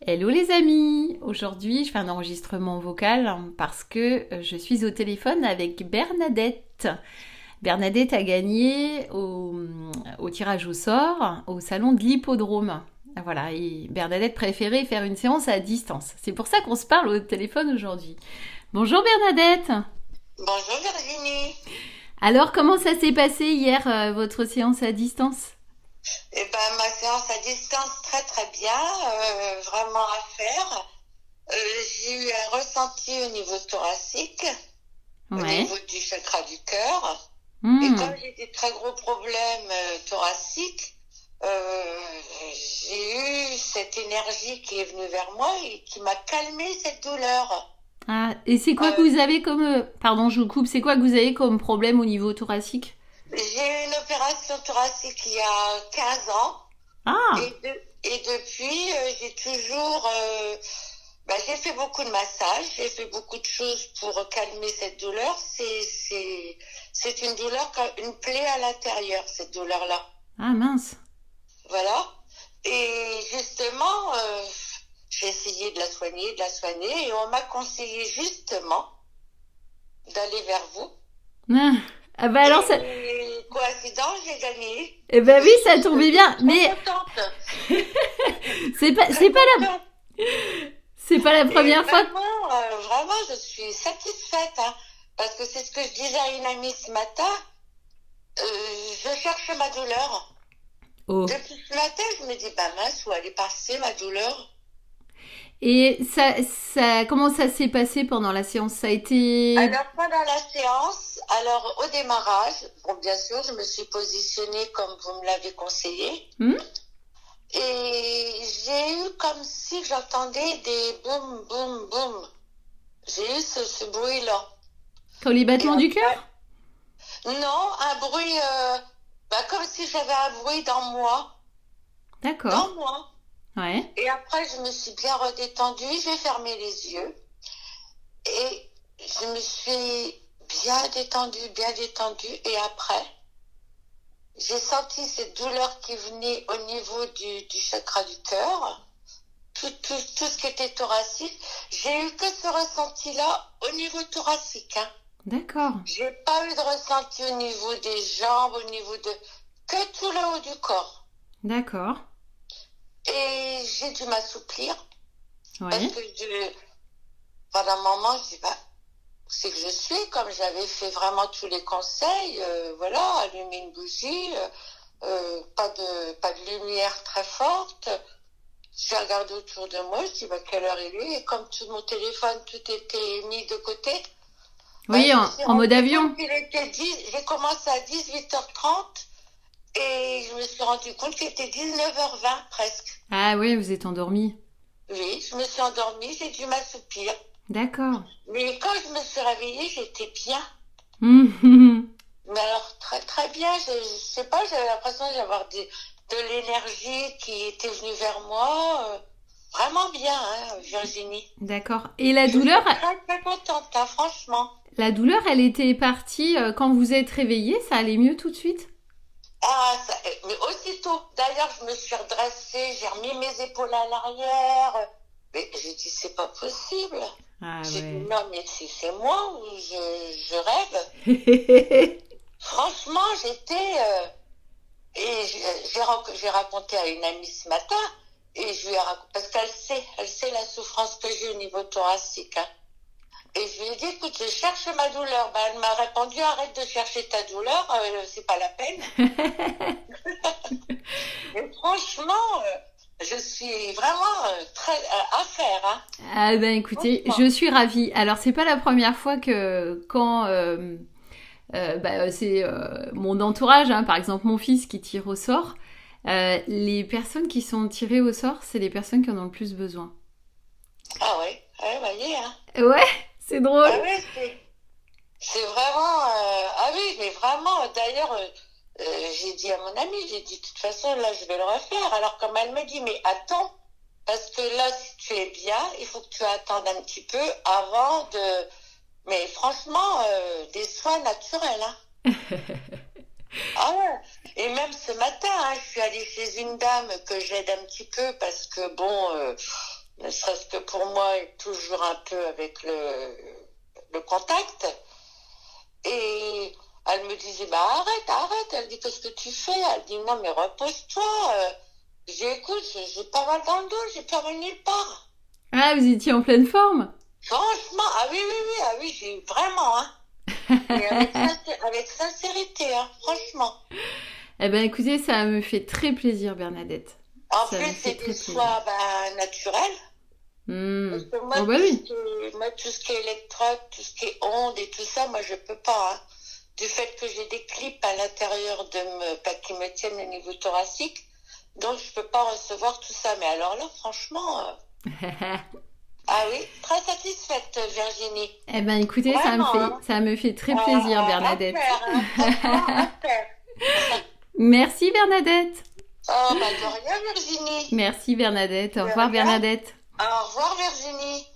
Hello les amis! Aujourd'hui, je fais un enregistrement vocal parce que je suis au téléphone avec Bernadette. Bernadette a gagné au tirage au sort au salon de l'hippodrome. Voilà, et Bernadette préférait faire une séance à distance. C'est pour ça qu'on se parle au téléphone aujourd'hui. Bonjour Bernadette! Bonjour Virginie. Alors, comment ça s'est passé hier, votre séance à distance? Eh ben, ma séance à distance, très très bien, vraiment à faire. J'ai eu un ressenti au niveau thoracique, au Ouais. niveau du chakra du cœur. Et Hmm. comme j'ai des très gros problèmes thoraciques, euh, j'ai eu cette énergie qui est venue vers moi et qui m'a calmé cette douleur. Ah, et c'est quoi que Euh, vous avez comme... Pardon, je vous coupe. C'est quoi que vous avez comme problème au niveau thoracique? j'ai eu une opération thoracique il y a 15 ans. Ah, Et depuis, j'ai toujours, j'ai fait beaucoup de massages, j'ai fait beaucoup de choses pour calmer cette douleur. C'est une douleur, une plaie à l'intérieur, cette douleur-là. ah mince. Voilà. Et justement, j'ai essayé de la soigner, et on m'a conseillé justement d'aller vers vous. Ah, ah bah alors ça... Et coïncidence, j'ai gagné. Eh ben oui, ça Je tombait suis bien. trop Mais contente, c'est très pas la... contente. C'est pas la Et première fois. vraiment, je suis satisfaite, hein, parce que c'est ce que je disais à une amie ce matin. Je cherche ma douleur. Oh. Depuis ce matin, je me dis, bah mince, où elle est passée ma douleur? Et comment ça s'est passé pendant la séance? Ça a été... Alors, pendant la séance, alors au démarrage, bon, bien sûr, je me suis positionnée comme vous me l'avez conseillé. Hmm. Et j'ai eu comme si j'entendais des boum, boum, boum. J'ai eu ce bruit-là. Comme les Et battements du après, cœur? non, un bruit, comme si j'avais un bruit dans moi. D'accord. Dans moi. Ouais. Et après, je me suis bien redétendue, j'ai fermé les yeux et je me suis bien détendue. Et après, j'ai senti cette douleur qui venait au niveau du chakra du cœur, tout ce qui était thoracique. J'ai eu que ce ressenti-là au niveau thoracique, hein. D'accord. J'ai pas eu de ressenti au niveau des jambes, au niveau de... que tout le haut du corps. D'accord. Et j'ai dû m'assouplir parce Ouais. que pendant un moment, je dis, bah, c'est que je suis, comme j'avais fait vraiment tous les conseils, voilà, allumer une bougie, pas de lumière très forte. J'ai regardé autour de moi, je dis, bah, quelle heure il est? Et comme tout mon téléphone, tout était mis de côté, bah, Oui, je me suis en mode rendu avion. compte qu'il était 10, j'ai commencé à 18h30 et je me suis rendu compte qu'il était 19h20 presque. Ah oui, vous êtes endormi. Oui, je me suis endormie, j'ai dû m'assoupir. D'accord. Mais quand je me suis réveillée, j'étais bien. Hmm. Mais alors, très très bien. Je sais pas, j'avais l'impression d'avoir de l'énergie qui était venue vers moi. Vraiment bien, hein, Virginie. D'accord. Et la Je douleur, suis très très contente, hein, franchement. elle était partie quand vous êtes réveillé, ça allait mieux tout de suite? Ah, mais aussitôt, d'ailleurs, je me suis redressée, j'ai remis mes épaules à l'arrière. Mais j'ai dit, c'est pas possible. Ah J'ai dit, ouais. non, mais c'est moi ou je rêve. Franchement, j'étais... et j'ai raconté à une amie ce matin, et je lui ai raconté, parce elle sait la souffrance que j'ai au niveau thoracique, hein. Et je lui ai dit, écoute, je cherche ma douleur. Ben, elle m'a répondu, arrête de chercher ta douleur, c'est pas la peine. Et franchement, je suis vraiment très à faire, hein. Ah ben écoutez, Franchement. je suis ravie. Alors c'est pas la première fois que quand c'est mon entourage, hein, par exemple mon fils qui tire au sort, les personnes qui sont tirées au sort, c'est les personnes qui en ont le plus besoin. Ah ouais, ouais, voyez, hein. Ouais, c'est drôle. Ah ouais, c'est vraiment... ah oui, mais vraiment, d'ailleurs, j'ai dit à mon ami, j'ai dit, de toute façon, là, je vais le refaire. Alors, comme elle me dit, mais attends, parce que là, si tu es bien, il faut que tu attendes un petit peu avant de... Mais franchement, des soins naturels, hein. Ah ouais. Et même ce matin, hein, je suis allée chez une dame que j'aide un petit peu parce que, bon, ne serait-ce que pour moi, et toujours un peu avec le contact. Et elle me disait, bah arrête. Elle dit, qu'est-ce que tu fais? Elle dit, non, mais repose-toi. J'ai écoute, j'ai pas mal dans le dos, j'ai pas mal nulle part. Ah, vous étiez en pleine forme? Franchement, ah oui, j'ai vraiment, hein. Et avec sincérité, hein, franchement. Eh ben, écoutez, ça me fait très plaisir, Bernadette. En Ça me plus, fait c'est très des plaisir. soins naturels. Parce que Oh bah oui. moi, tout ce qui est électrode, tout ce qui est ondes et tout ça, moi, je peux pas. Hein. Du fait que j'ai des clips à l'intérieur qui me tiennent au niveau thoracique, donc je peux pas recevoir tout ça. Mais alors là, franchement, ah oui, très satisfaite, Virginie. Eh ben, écoutez, Vraiment, hein. ça me fait très plaisir, Bernadette. À faire, hein, franchement, à faire. Merci, Bernadette. Oh, bah de rien, Virginie. Merci, Bernadette. Au De revoir, rien. Bernadette. Au revoir, Virginie.